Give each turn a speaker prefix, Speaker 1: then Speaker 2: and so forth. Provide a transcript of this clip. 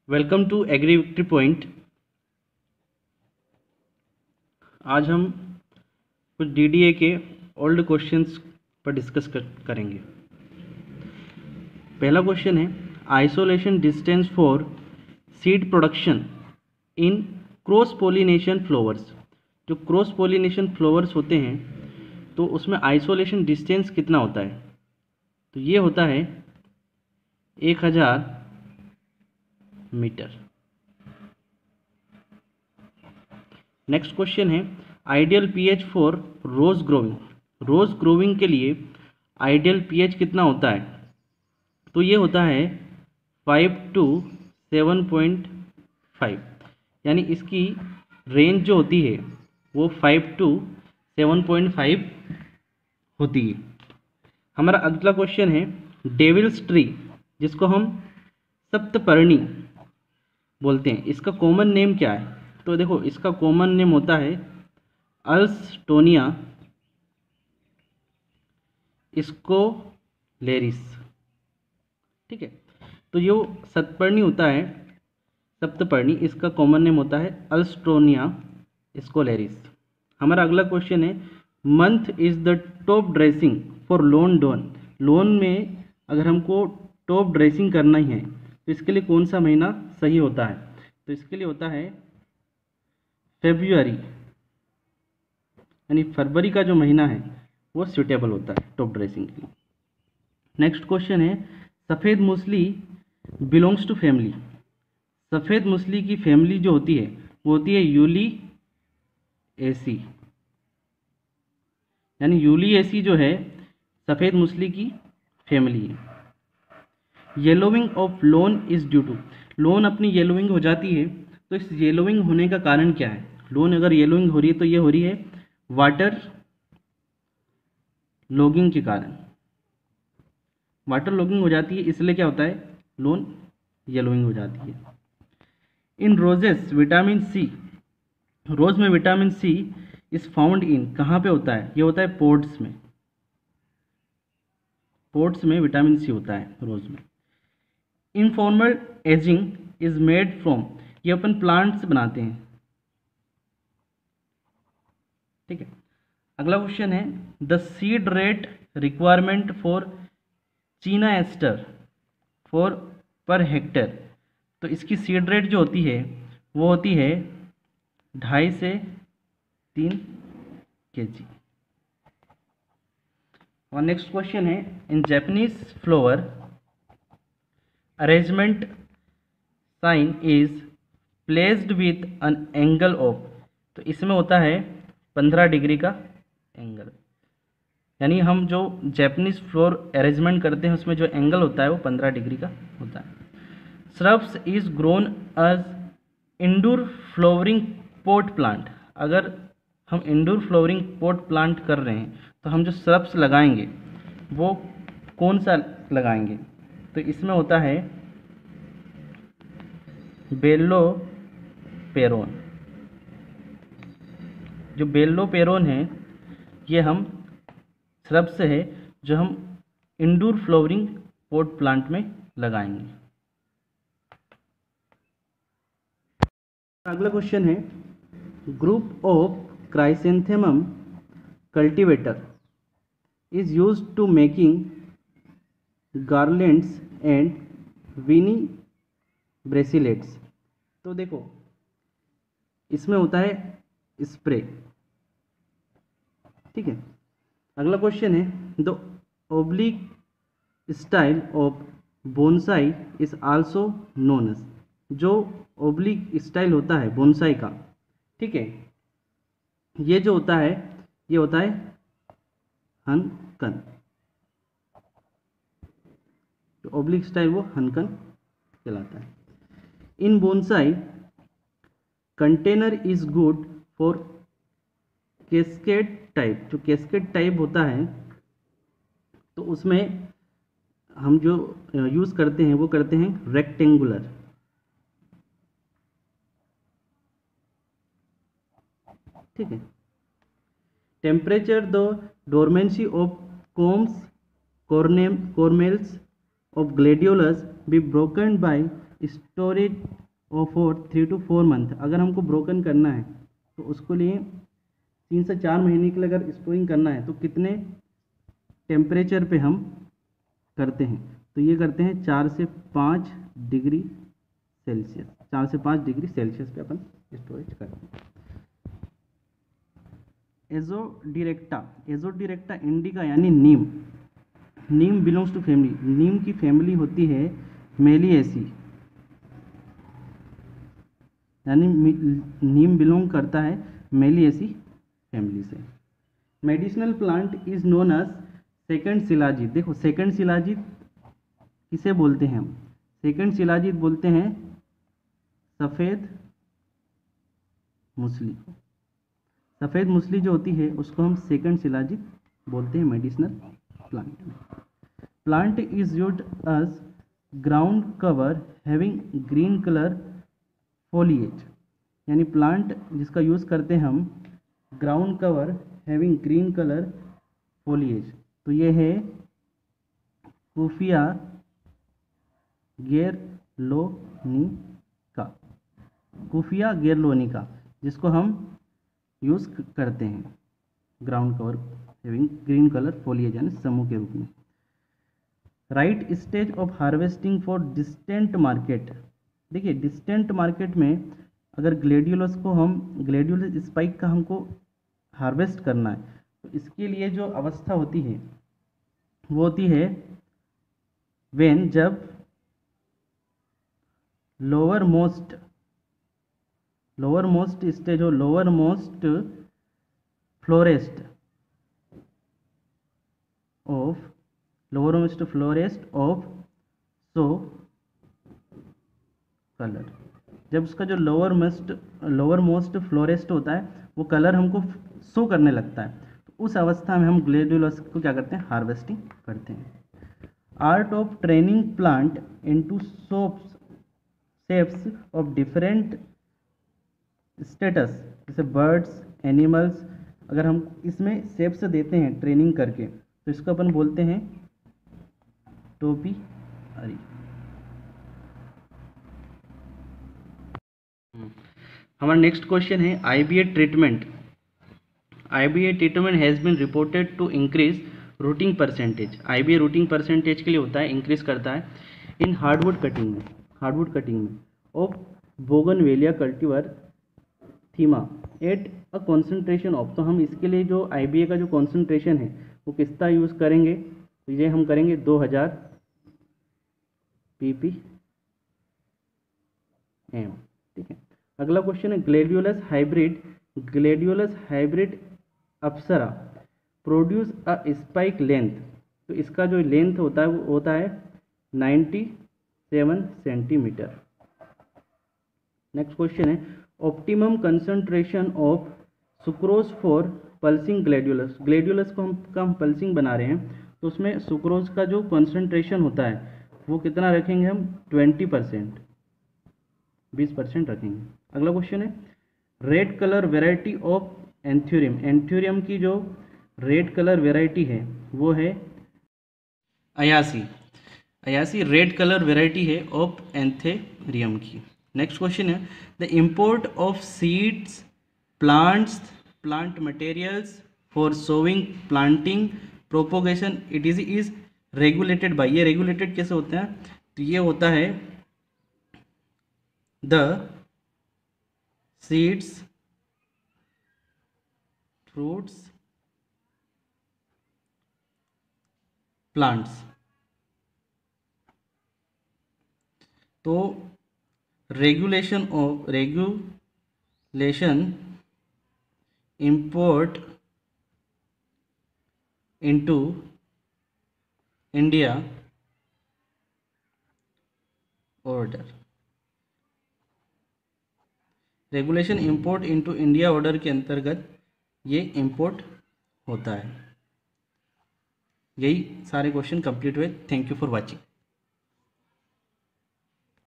Speaker 1: Welcome to agri victory point. आज हम कुछ डीडीए के ओल्ड क्वेश्चंस पर डिस्कस करेंगे। पहला क्वेश्चन है isolation distance for seed production in cross pollination flowers. जो क्रॉस पोलिनेशन फ्लावर्स होते हैं तो उसमें आइसोलेशन डिस्टेंस कितना होता है? तो ये होता है 1000 मीटर। नेक्स्ट क्वेश्चन है ideal pH for rose growing. Rose growing के लिए आइडियल पीएच कितना होता है? तो ये होता है 5 to 7.5, यानी इसकी रेंज जो होती है वो 5 to 7.5 होती है। हमारा अगला क्वेश्चन है डेविल्स ट्री, जिसको हम सप्तपर्णी बोलते हैं, इसका कॉमन नेम क्या है? तो देखो इसका कॉमन नेम होता है अल्सटोनिया स्कोलेरिस। ठीक है, तो जो सप्तपर्णी होता है, सप्तपर्णी, इसका कॉमन नेम होता है अल्सटोनिया स्कोलेरिस। हमारा अगला क्वेश्चन है month is the top dressing for lawn done. Lawn में अगर हमको टॉप ड्रेसिंग करना ही है तो इसके लिए कौन सा महीना सही होता है? तो इसके लिए होता है फेब्रुअरी, यानी फरवरी का जो महीना है वो सूटेबल होता है टॉप ड्रेसिंग के लिए। नेक्स्ट क्वेश्चन है सफ़ेद मूसली बिलोंग्स टू फैमिली। सफ़ेद मूसली की फैमिली जो होती है वो होती है यूलिएसी, यानी यूलिएसी जो है सफ़ेद मूसली की फैमिली है। Yellowing of lawn is due to. Lawn अपनी येलोविंग हो जाती है तो इस येलोविंग होने का कारण क्या है? लोन अगर येलोविंग हो रही है तो ये हो रही है वाटर लॉगिंग के कारण। वाटर लॉगिंग हो जाती है इसलिए क्या होता है? लोन येलोविंग हो जाती है। इन रोजेस विटामिन सी, रोज में vitamin C is found in, कहाँ पे होता है? ये होता है पोड्स में। पोड्स में विटामिन सी होता है रोज में। Informal ageing is made from, ये अपन प्लांट से बनाते हैं। ठीक है, अगला क्वेश्चन है the seed rate requirement for चीना एस्टर फॉर पर हेक्टेयर। तो इसकी सीड रेट जो होती है वो होती है 2.5 से 3 kg। और नेक्स्ट क्वेश्चन है in Japanese flower arrangement sign is placed with an angle of. तो इसमें होता है 15 डिग्री का एंगल, यानी हम जो जैपनीज फ्लोर अरेंजमेंट करते हैं उसमें जो एंगल होता है वो 15 डिग्री का होता है। Shrubs is grown as indoor flowering pot plant. अगर हम इंडोर फ्लावरिंग पॉट प्लांट कर रहे हैं तो हम जो श्रब्स लगाएंगे वो कौन सा लगाएंगे? तो इसमें होता है बेलो पेरोन। जो बेलो पेरोन है ये हम श्रब्स है जो हम इंडोर फ्लावरिंग पॉट प्लांट में लगाएंगे। अगला क्वेश्चन है group of chrysanthemum cultivator is used to making garlands and विनी ब्रेसिलेट्स। तो देखो इसमें होता है स्प्रे। ठीक है, अगला क्वेश्चन है the oblique style of bonsai is also known as. जो ओब्लिक स्टाइल होता है बोनसाई का, ठीक है, ये जो होता है ये होता है हनकन। जो ओब्लिक स्टाइल वो हनकन कहलाता है। In bonsai container is good for cascade type. जो कैस्केड टाइप होता है तो उसमें हम जो यूज़ करते हैं वो करते हैं रेक्टेंगुलर। ठीक है, temperature the dormancy of corms cormels of gladiolus be broken by storage for 3 to 4 month, अगर हमको ब्रोकन करना है तो उसको लिए 3 से 4 महीने के लिए अगर स्टोरिंग करना है तो कितने टेम्परेचर पे हम करते हैं, तो ये करते हैं 4 से 5 डिग्री सेल्सियस, 4 से 5 डिग्री सेल्सियस पे अपन स्टोरेज करते हैं। एजोडिरेक्टा इंडिका यानी नीम बिलोंग्स टू फैमिली, नीम की फैमिली होती है मेलिएसी, यानी नीम बिलोंग करता है मेलिएसी फैमिली से। Medicinal plant is known as second shilajit. देखो सेकंड शिलाजीत किसे बोलते हैं हम, सेकंड शिलाजीत बोलते हैं सफ़ेद मूसली को। सफ़ेद मूसली जो होती है उसको हम सेकंड शिलाजीत बोलते हैं मेडिसिनल प्लांट में। Plant is used as ground cover having green colour foliage, यानी प्लांट जिसका यूज़ करते हैं हम ground cover having green colour foliage, तो ये है कुफिया गेरलोनिका, कुफिया गेरलोनिका, जिसको हम यूज़ करते हैं ground cover having green colour foliage यानी समूह के रूप में। Right stage of harvesting for distant market. देखिए डिस्टेंट मार्केट में अगर ग्लेडियोलस को हम ग्लेडियोलस स्पाइक का हमको हार्वेस्ट करना है तो इसके लिए जो अवस्था होती है वो होती है वेन, जब लोअर मोस्ट स्टेज हो, lower most florets of so colour, जब उसका जो लोअर मोस्ट फ्लोरेस्ट होता है वो कलर हमको शो करने लगता है, तो उस अवस्था में हम ग्लेडियोलस को क्या करते हैं, हार्वेस्टिंग करते हैं। Art of training plant into shapes of different status, जैसे बर्ड्स एनिमल्स, अगर हम इसमें शेप्स देते हैं ट्रेनिंग करके तो इसको अपन बोलते हैं टोपी अरी। हमारा नेक्स्ट क्वेश्चन है IBA treatment. IBA treatment has been reported to increase rooting percentage. IBA rooting percentage के लिए होता है, इंक्रीज करता है इन हार्डवुड कटिंग में of bougainvillea cultivar Thimma at a concentration of, तो हम इसके लिए जो IBA का जो कॉन्सेंट्रेशन है वो किसका यूज़ करेंगे, तो ये हम करेंगे 2000 ppm। ठीक है, अगला क्वेश्चन है gladiolus hybrid Apsara produce a spike length, तो इसका जो लेंथ होता है वो होता है 97 सेंटीमीटर। नेक्स्ट क्वेश्चन है optimum concentration of sucrose for pulsing gladiolus को हम पल्सिंग बना रहे हैं तो उसमें सुक्रोज का जो कंसंट्रेशन होता है वो कितना रखेंगे हम 20%, 20% रखेंगे। अगला क्वेश्चन है रेड कलर वेराइटी ऑफ एंथ्यूरियम की जो रेड कलर वेराइटी है वो है अयासी रेड कलर वेराइटी है ऑफ एंथेरियम की। नेक्स्ट क्वेश्चन है the import of seeds plant materials for sowing planting propagation is regulated by, ये रेगुलेटेड कैसे होता है, तो ये होता है द सीड्स फ्रूट्स प्लांट्स, तो regulation import into India order, regulation import into India order के अंतर्गत ये इंपोर्ट होता है। यही सारे क्वेश्चन कंप्लीट हुए। Thank you for watching.